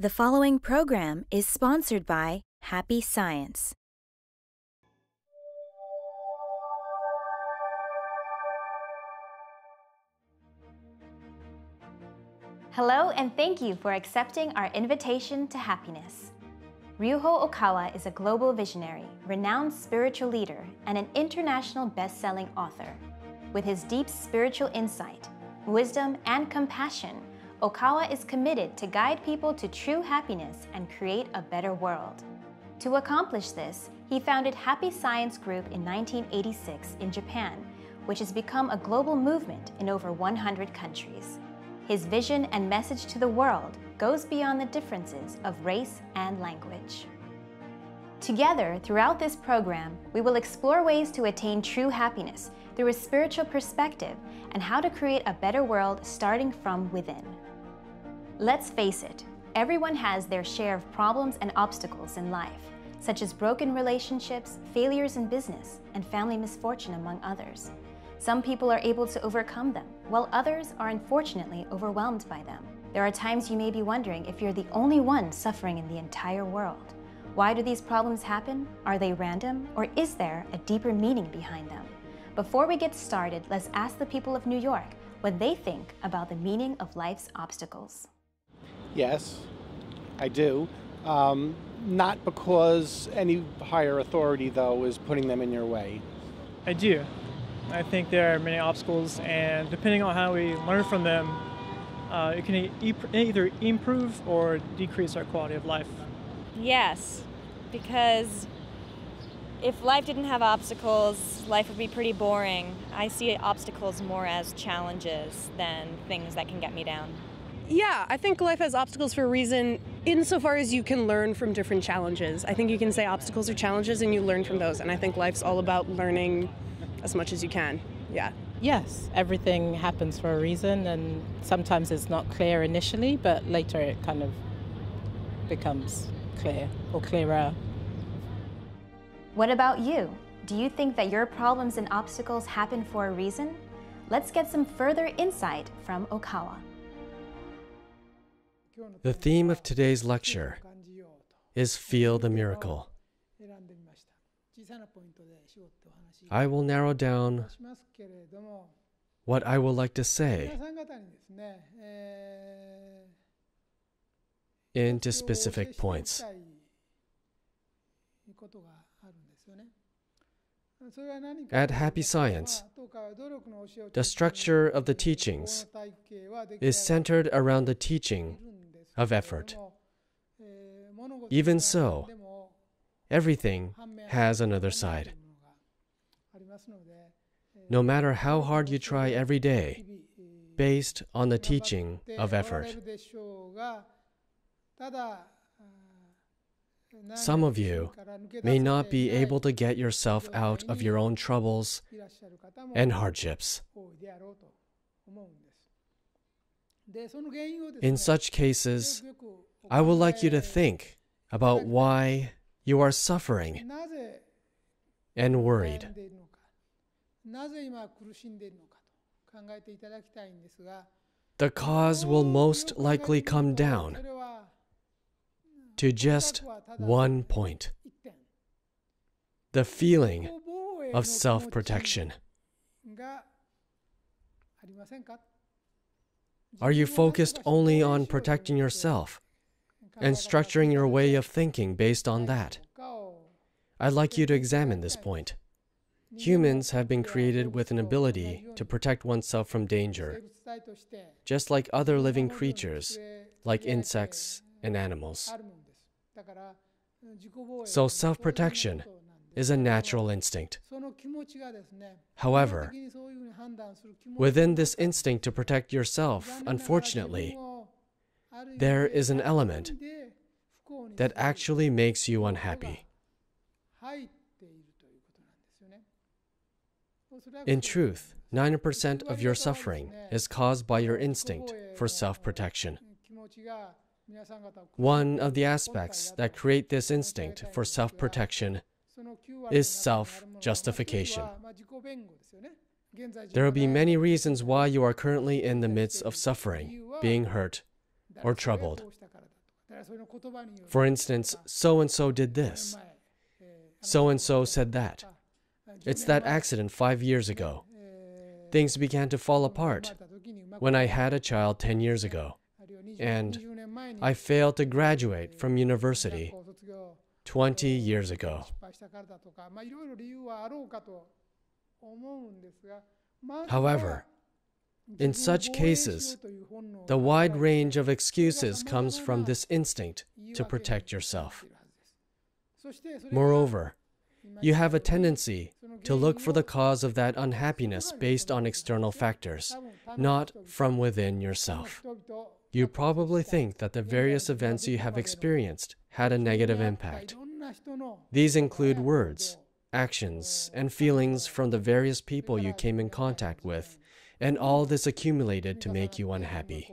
The following program is sponsored by Happy Science. Hello and thank you for accepting our invitation to happiness. Ryuho Okawa is a global visionary, renowned spiritual leader, and an international best-selling author. With his deep spiritual insight, wisdom, and compassion, Okawa is committed to guide people to true happiness and create a better world. To accomplish this, he founded Happy Science Group in 1986 in Japan, which has become a global movement in over 100 countries. His vision and message to the world goes beyond the differences of race and language. Together, throughout this program, we will explore ways to attain true happiness through a spiritual perspective and how to create a better world starting from within. Let's face it, everyone has their share of problems and obstacles in life, such as broken relationships, failures in business, and family misfortune, among others. Some people are able to overcome them, while others are unfortunately overwhelmed by them. There are times you may be wondering if you're the only one suffering in the entire world. Why do these problems happen? Are they random, or is there a deeper meaning behind them? Before we get started, let's ask the people of New York what they think about the meaning of life's obstacles. Yes, I do. Not because any higher authority, though, is putting them in your way. I do. I think there are many obstacles, and depending on how we learn from them, it can either improve or decrease our quality of life. Yes, because if life didn't have obstacles, life would be pretty boring. I see obstacles more as challenges than things that can get me down. Yeah, I think life has obstacles for a reason insofar as you can learn from different challenges. I think you can say obstacles are challenges and you learn from those, and I think life's all about learning as much as you can. Yeah. Yes, everything happens for a reason, and sometimes it's not clear initially, but later it kind of becomes clear or clearer. What about you? Do you think that your problems and obstacles happen for a reason? Let's get some further insight from Okawa. The theme of today's lecture is Feel the Miracle. I will narrow down what I would like to say into specific points. At Happy Science, the structure of the teachings is centered around the teaching of effort. Even so, everything has another side. No matter how hard you try every day, based on the teaching of effort. Some of you may not be able to get yourself out of your own troubles and hardships. In such cases, I would like you to think about why you are suffering and worried. The cause will most likely come down to just one point: the feeling of self-protection. Are you focused only on protecting yourself and structuring your way of thinking based on that? I'd like you to examine this point. Humans have been created with an ability to protect oneself from danger, just like other living creatures, like insects and animals. So self-protection is a natural instinct. However, within this instinct to protect yourself, unfortunately, there is an element that actually makes you unhappy. In truth, 90% of your suffering is caused by your instinct for self-protection. One of the aspects that create this instinct for self-protection is self-justification. There will be many reasons why you are currently in the midst of suffering, being hurt, or troubled. For instance, so-and-so did this. So-and-so said that. It's that accident 5 years ago. Things began to fall apart when I had a child 10 years ago. And I failed to graduate from university 20 years ago. However, in such cases, the wide range of excuses comes from this instinct to protect yourself. Moreover, you have a tendency to look for the cause of that unhappiness based on external factors, not from within yourself. You probably think that the various events you have experienced had a negative impact. These include words, actions, and feelings from the various people you came in contact with, and all this accumulated to make you unhappy.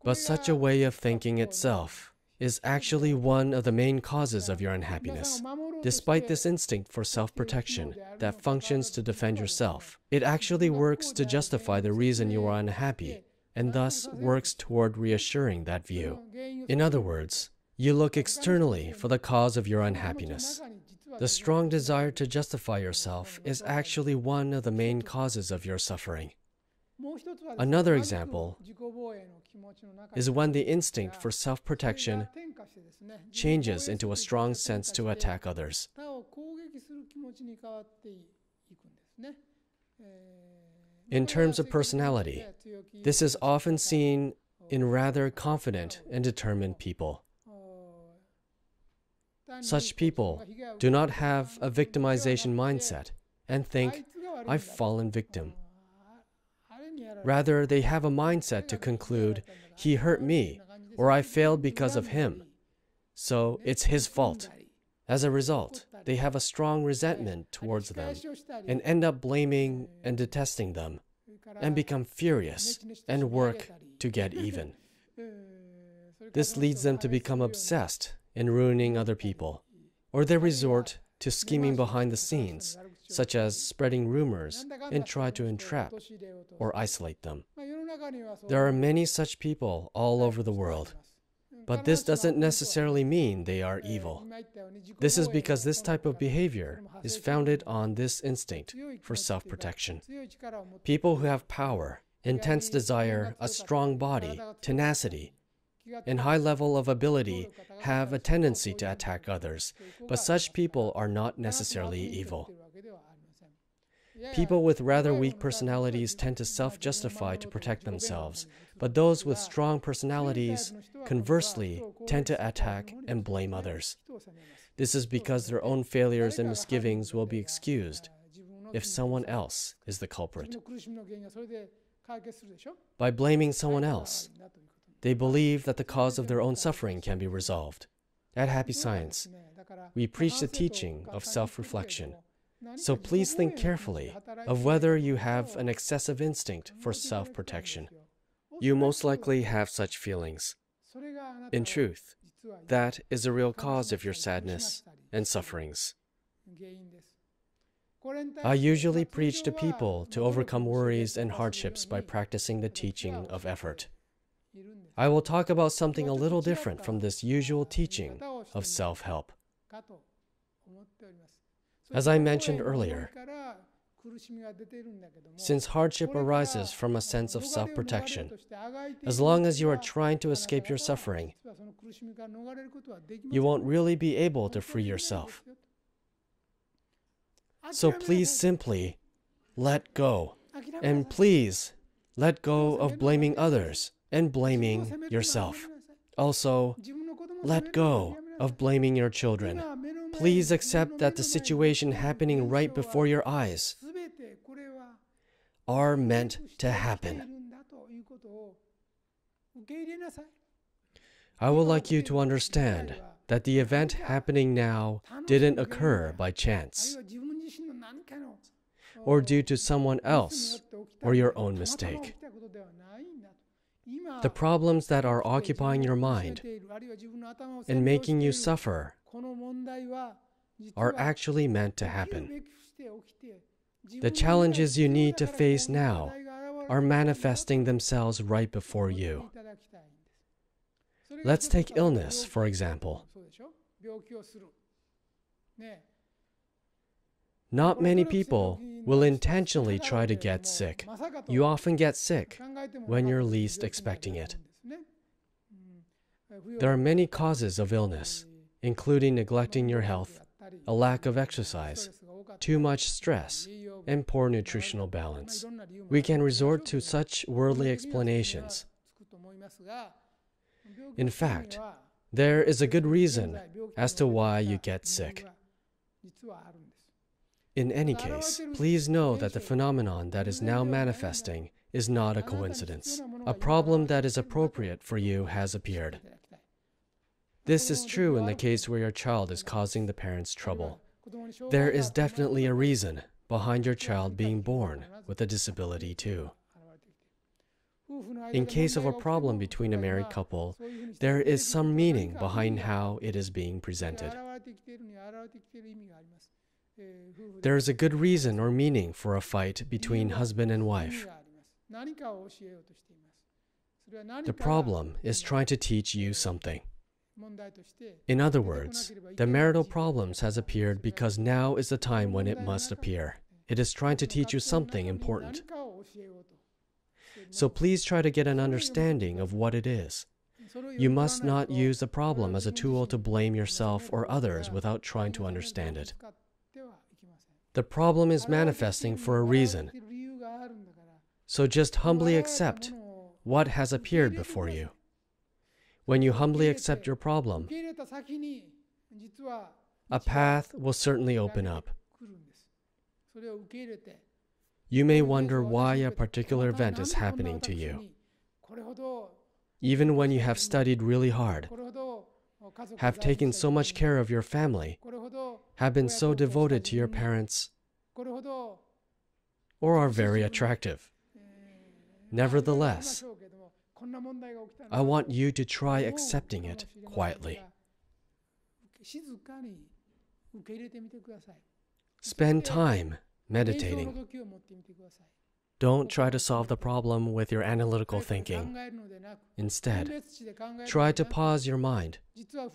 But such a way of thinking itself is actually one of the main causes of your unhappiness. Despite this instinct for self-protection that functions to defend yourself, it actually works to justify the reason you are unhappy, and thus works toward reassuring that view. In other words, you look externally for the cause of your unhappiness. The strong desire to justify yourself is actually one of the main causes of your suffering. Another example is when the instinct for self-protection changes into a strong sense to attack others. In terms of personality, this is often seen in rather confident and determined people. Such people do not have a victimization mindset and think, "I've fallen victim." Rather, they have a mindset to conclude, "He hurt me," or "I failed because of him, so it's his fault." As a result, they have a strong resentment towards them and end up blaming and detesting them and become furious and work to get even. This leads them to become obsessed in ruining other people, or they resort to scheming behind the scenes, such as spreading rumors and try to entrap or isolate them. There are many such people all over the world, but this doesn't necessarily mean they are evil. This is because this type of behavior is founded on this instinct for self-protection. People who have power, intense desire, a strong body, tenacity, and high level of ability have a tendency to attack others, but such people are not necessarily evil. People with rather weak personalities tend to self-justify to protect themselves, but those with strong personalities, conversely, tend to attack and blame others. This is because their own failures and misgivings will be excused if someone else is the culprit. By blaming someone else, they believe that the cause of their own suffering can be resolved. At Happy Science, we preach the teaching of self-reflection. So please think carefully of whether you have an excessive instinct for self-protection. You most likely have such feelings. In truth, that is the real cause of your sadness and sufferings. I usually preach to people to overcome worries and hardships by practicing the teaching of effort. I will talk about something a little different from this usual teaching of self-help. As I mentioned earlier, since hardship arises from a sense of self-protection, as long as you are trying to escape your suffering, you won't really be able to free yourself. So please simply let go, and please let go of blaming others and blaming yourself. Also, let go of blaming your children. Please accept that the situation happening right before your eyes are meant to happen. I would like you to understand that the event happening now didn't occur by chance or due to someone else or your own mistake. The problems that are occupying your mind and making you suffer are actually meant to happen. The challenges you need to face now are manifesting themselves right before you. Let's take illness, for example. Not many people will intentionally try to get sick. You often get sick when you're least expecting it. There are many causes of illness, including neglecting your health, a lack of exercise, too much stress, and poor nutritional balance. We can resort to such worldly explanations. In fact, there is a good reason as to why you get sick. In any case, please know that the phenomenon that is now manifesting is not a coincidence. A problem that is appropriate for you has appeared. This is true in the case where your child is causing the parents trouble. There is definitely a reason behind your child being born with a disability too. In case of a problem between a married couple, there is some meaning behind how it is being presented. There is a good reason or meaning for a fight between husband and wife. The problem is trying to teach you something. In other words, the marital problems has appeared because now is the time when it must appear. It is trying to teach you something important. So please try to get an understanding of what it is. You must not use the problem as a tool to blame yourself or others without trying to understand it. The problem is manifesting for a reason. So just humbly accept what has appeared before you. When you humbly accept your problem, a path will certainly open up. You may wonder why a particular event is happening to you. Even when you have studied really hard, have taken so much care of your family, have been so devoted to your parents, or are very attractive. Nevertheless, I want you to try accepting it quietly. Spend time meditating. Don't try to solve the problem with your analytical thinking. Instead, try to pause your mind,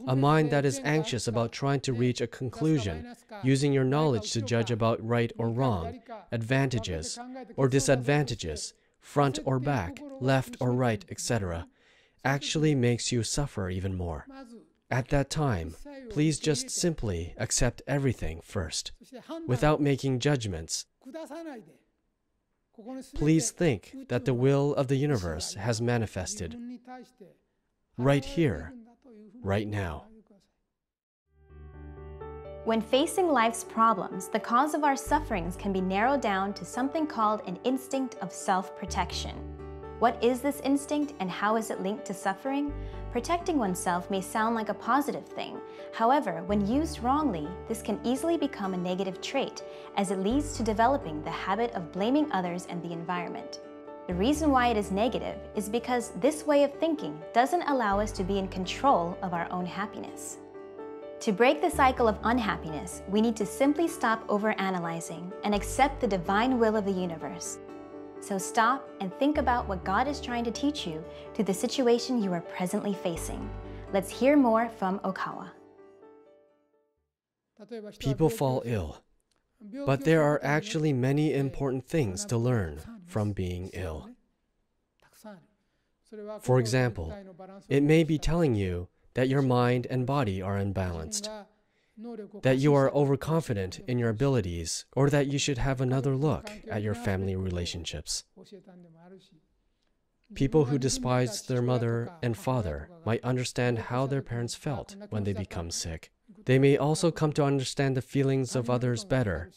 a mind that is anxious about trying to reach a conclusion, using your knowledge to judge about right or wrong, advantages or disadvantages, front or back, left or right, etc., actually makes you suffer even more. At that time, please just simply accept everything first, without making judgments. Please think that the will of the universe has manifested right here, right now. When facing life's problems, the cause of our sufferings can be narrowed down to something called an instinct of self-protection. What is this instinct and how is it linked to suffering? Protecting oneself may sound like a positive thing. However, when used wrongly, this can easily become a negative trait, as it leads to developing the habit of blaming others and the environment. The reason why it is negative is because this way of thinking doesn't allow us to be in control of our own happiness. To break the cycle of unhappiness, we need to simply stop overanalyzing and accept the divine will of the universe. So stop and think about what God is trying to teach you to the situation you are presently facing. Let's hear more from Okawa. People fall ill, but there are actually many important things to learn from being ill. For example, it may be telling you that your mind and body are unbalanced, that you are overconfident in your abilities, or that you should have another look at your family relationships. People who despise their mother and father might understand how their parents felt when they become sick. They may also come to understand the feelings of others better,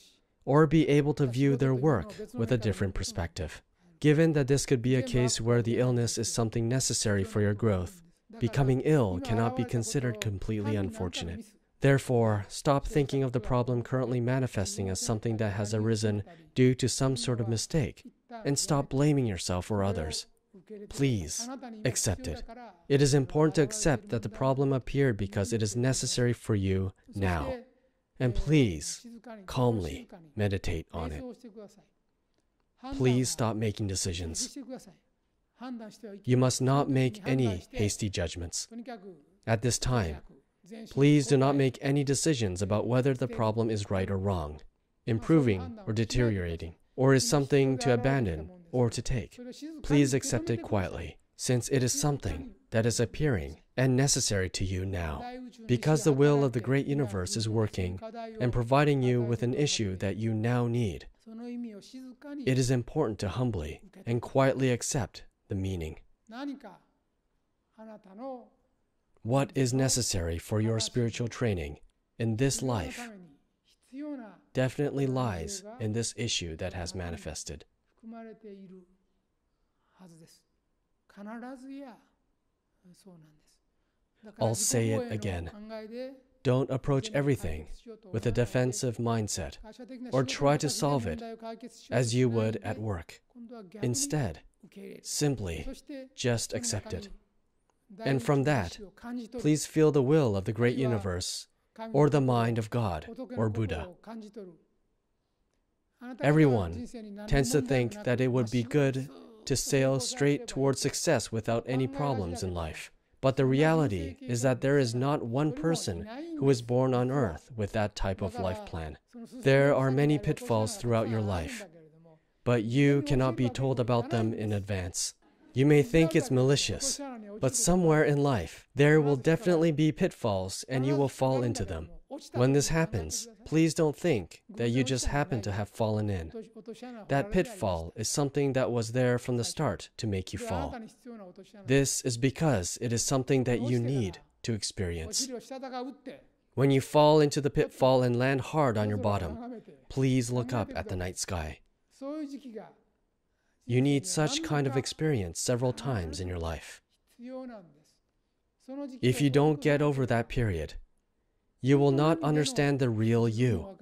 or be able to view their work with a different perspective. Given that this could be a case where the illness is something necessary for your growth, becoming ill cannot be considered completely unfortunate. Therefore, stop thinking of the problem currently manifesting as something that has arisen due to some sort of mistake, and stop blaming yourself or others. Please, accept it. It is important to accept that the problem appeared because it is necessary for you now. And please, calmly meditate on it. please stop making decisions. You must not make any hasty judgments. At this time, please do not make any decisions about whether the problem is right or wrong, improving or deteriorating, or is something to abandon or to take. Please accept it quietly, since it is something that is appearing and necessary to you now, because the will of the great universe is working and providing you with an issue that you now need. It is important to humbly and quietly accept the meaning. What is necessary for your spiritual training in this life definitely lies in this issue that has manifested. I'll say it again. Don't approach everything with a defensive mindset or try to solve it as you would at work. Instead, simply just accept it. And from that, please feel the will of the great universe or the mind of God or Buddha. Everyone tends to think that it would be good to sail straight towards success without any problems in life. But the reality is that there is not one person who is born on earth with that type of life plan. There are many pitfalls throughout your life, but you cannot be told about them in advance. You may think it's malicious, but somewhere in life, there will definitely be pitfalls and you will fall into them. When this happens, please don't think that you just happen to have fallen in. That pitfall is something that was there from the start to make you fall. This is because it is something that you need to experience. When you fall into the pitfall and land hard on your bottom, please look up at the night sky. You need such kind of experience several times in your life. If you don't get over that period, you will not understand the real you,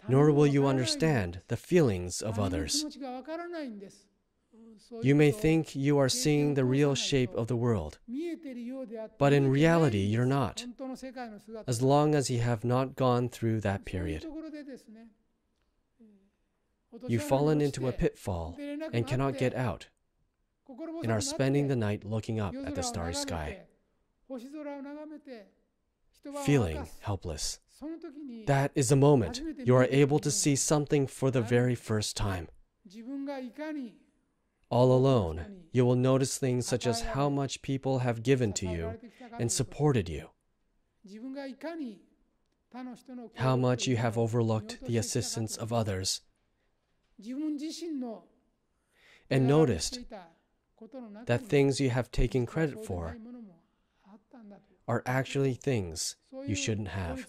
nor will you understand the feelings of others. You may think you are seeing the real shape of the world, but in reality you're not, as long as you have not gone through that period. You've fallen into a pitfall and cannot get out, and are spending the night looking up at the starry sky, feeling helpless. That is the moment you are able to see something for the very first time. All alone, you will notice things such as how much people have given to you and supported you, how much you have overlooked the assistance of others, and noticed that things you have taken credit for are actually things you shouldn't have.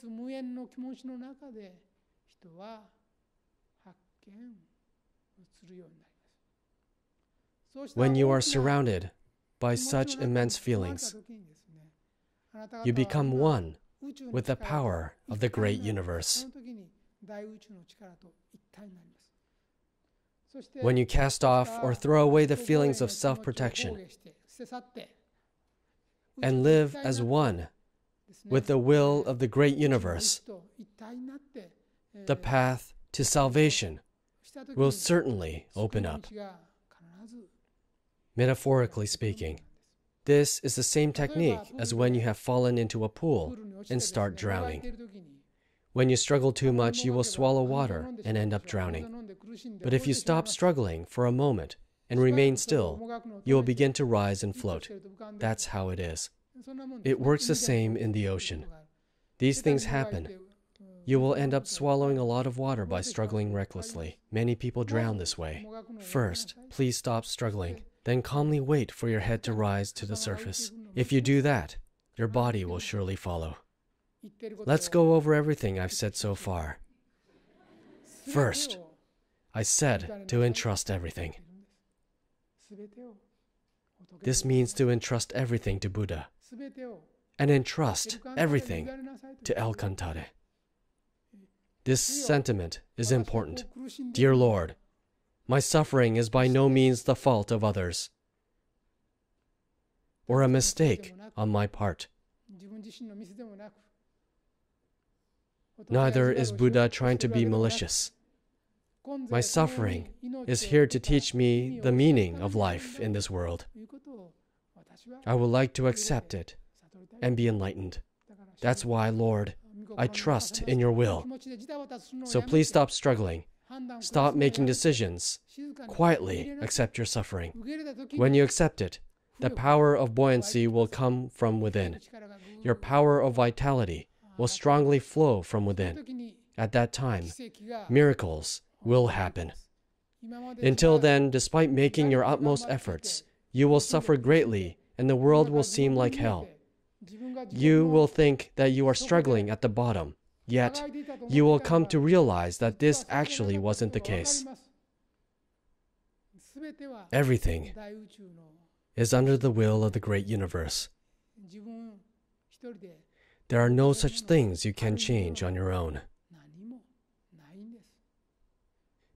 When you are surrounded by such immense feelings, you become one with the power of the great universe. When you cast off or throw away the feelings of self-protection and live as one with the will of the great universe, the path to salvation will certainly open up. Metaphorically speaking, this is the same technique as when you have fallen into a pool and start drowning. When you struggle too much, you will swallow water and end up drowning. But if you stop struggling for a moment and remain still, you will begin to rise and float. That's how it is. It works the same in the ocean. These things happen. You will end up swallowing a lot of water by struggling recklessly. Many people drown this way. First, please stop struggling. Then calmly wait for your head to rise to the surface. If you do that, your body will surely follow. Let's go over everything I've said so far. First, I said to entrust everything. This means to entrust everything to Buddha and entrust everything to El Cantare. This sentiment is important. Dear Lord, my suffering is by no means the fault of others or a mistake on my part. Neither is Buddha trying to be malicious. My suffering is here to teach me the meaning of life in this world. I would like to accept it and be enlightened. That's why, Lord, I trust in your will. So please stop struggling. Stop making decisions. Quietly accept your suffering. When you accept it, the power of buoyancy will come from within. Your power of vitality will strongly flow from within. At that time, miracles will happen. Until then, despite making your utmost efforts, you will suffer greatly and the world will seem like hell. You will think that you are struggling at the bottom, yet you will come to realize that this actually wasn't the case. Everything is under the will of the great universe. There are no such things you can change on your own.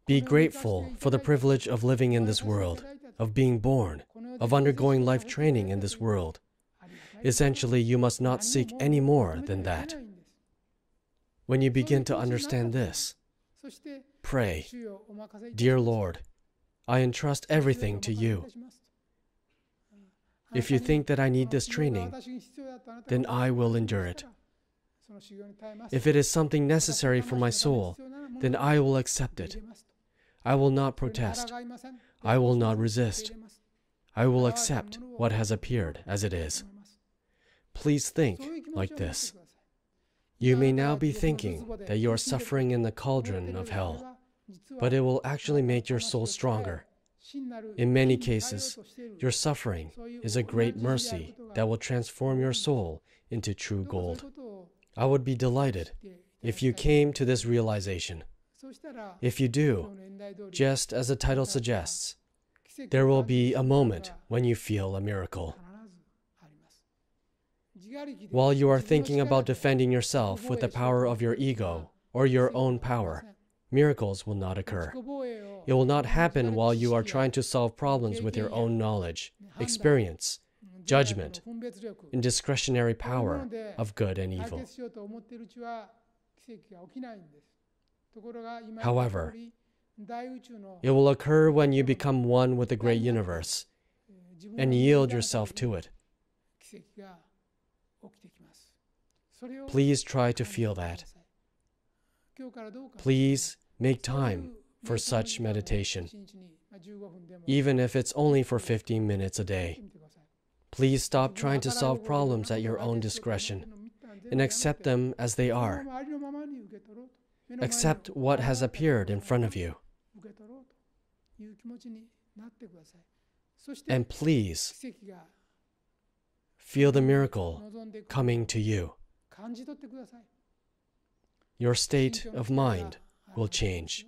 Be grateful for the privilege of living in this world, of being born, of undergoing life training in this world. Essentially, you must not seek any more than that. When you begin to understand this, pray, "Dear Lord, I entrust everything to you. If you think that I need this training, then I will endure it. If it is something necessary for my soul, then I will accept it. I will not protest. I will not resist. I will accept what has appeared as it is." Please think like this. You may now be thinking that you are suffering in the cauldron of hell, but it will actually make your soul stronger. In many cases, your suffering is a great mercy that will transform your soul into true gold. I would be delighted if you came to this realization. If you do, just as the title suggests, there will be a moment when you feel a miracle. While you are thinking about defending yourself with the power of your ego or your own power, miracles will not occur. It will not happen while you are trying to solve problems with your own knowledge, experience, judgment, and discretionary power of good and evil. However, it will occur when you become one with the great universe and yield yourself to it. Please try to feel that. Please make time for such meditation, even if it's only for 15 minutes a day. Please stop trying to solve problems at your own discretion and accept them as they are. Accept what has appeared in front of you. And please feel the miracle coming to you. Your state of mind will change.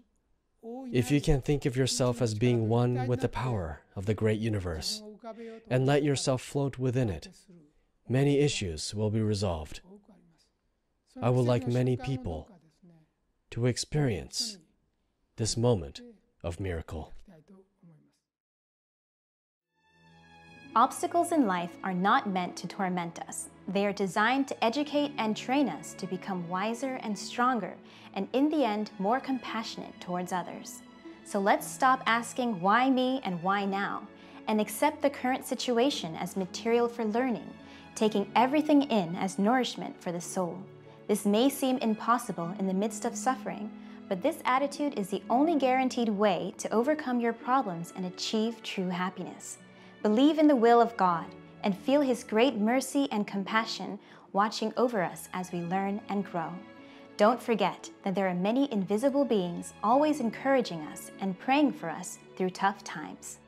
If you can think of yourself as being one with the power of the great universe and let yourself float within it, many issues will be resolved. I would like many people to experience this moment of miracle. Obstacles in life are not meant to torment us. They are designed to educate and train us to become wiser and stronger, and in the end, more compassionate towards others. So let's stop asking why me and why now, and accept the current situation as material for learning, taking everything in as nourishment for the soul. This may seem impossible in the midst of suffering, but this attitude is the only guaranteed way to overcome your problems and achieve true happiness. Believe in the will of God and feel His great mercy and compassion watching over us as we learn and grow. Don't forget that there are many invisible beings always encouraging us and praying for us through tough times.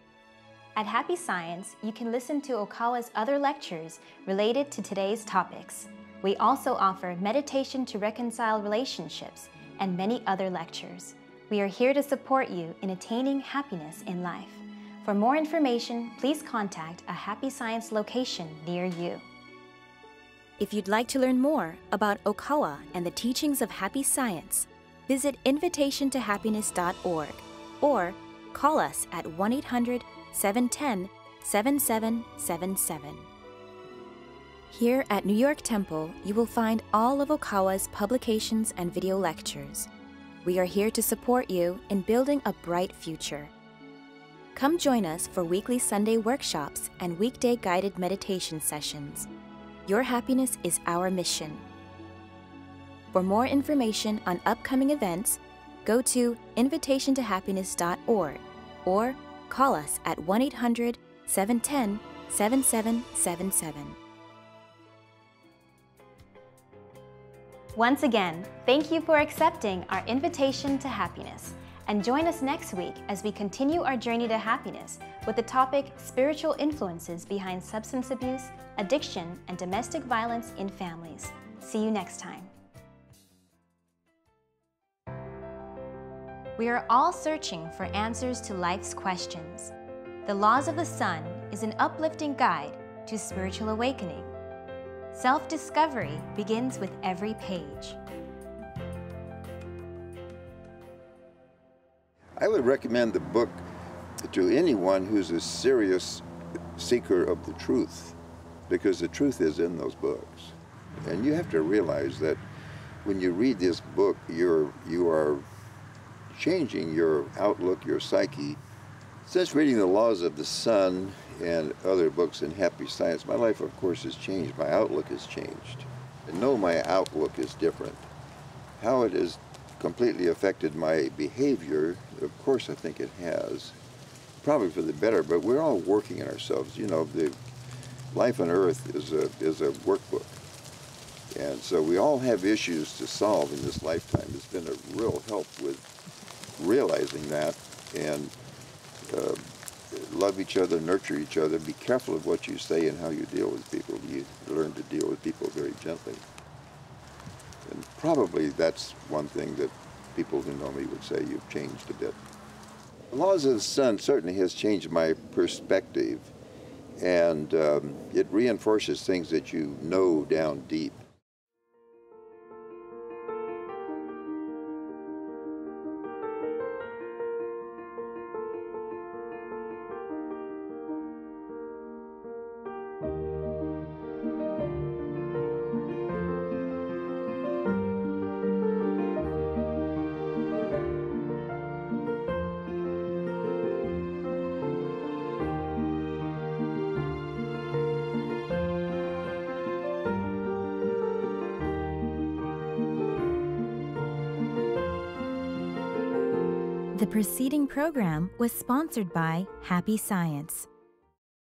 At Happy Science, you can listen to Okawa's other lectures related to today's topics. We also offer meditation to reconcile relationships and many other lectures. We are here to support you in attaining happiness in life. For more information, please contact a Happy Science location near you. If you'd like to learn more about Okawa and the teachings of Happy Science, visit invitationtohappiness.org or call us at 1-800-710-7777. Here at New York Temple, you will find all of Okawa's publications and video lectures. We are here to support you in building a bright future. Come join us for weekly Sunday workshops and weekday guided meditation sessions. Your happiness is our mission. For more information on upcoming events, go to invitationtohappiness.org or call us at 1-800-710-7777. Once again, thank you for accepting our invitation to happiness. And join us next week as we continue our journey to happiness with the topic Spiritual Influences Behind Substance Abuse, Addiction, and Domestic Violence in Families. See you next time. We are all searching for answers to life's questions. The Laws of the Sun is an uplifting guide to spiritual awakening. Self-discovery begins with every page. I would recommend the book to anyone who's a serious seeker of the truth, because the truth is in those books. And you have to realize that when you read this book, you are changing your outlook, your psyche. Since reading The Laws of the Sun and other books in Happy Science, my life, of course, has changed. My outlook has changed. I know my outlook is different. How it has completely affected my behavior, of course I think it has, probably for the better, but we're all working in ourselves. You know, the life on earth is a workbook, and so we all have issues to solve in this lifetime. It's been a real help with realizing that, and love each other, nurture each other, be careful of what you say and how you deal with people. You learn to deal with people very gently. And probably that's one thing that people who know me would say you've changed a bit. The Laws of the Sun certainly has changed my perspective, and it reinforces things that you know down deep. The preceding program was sponsored by Happy Science.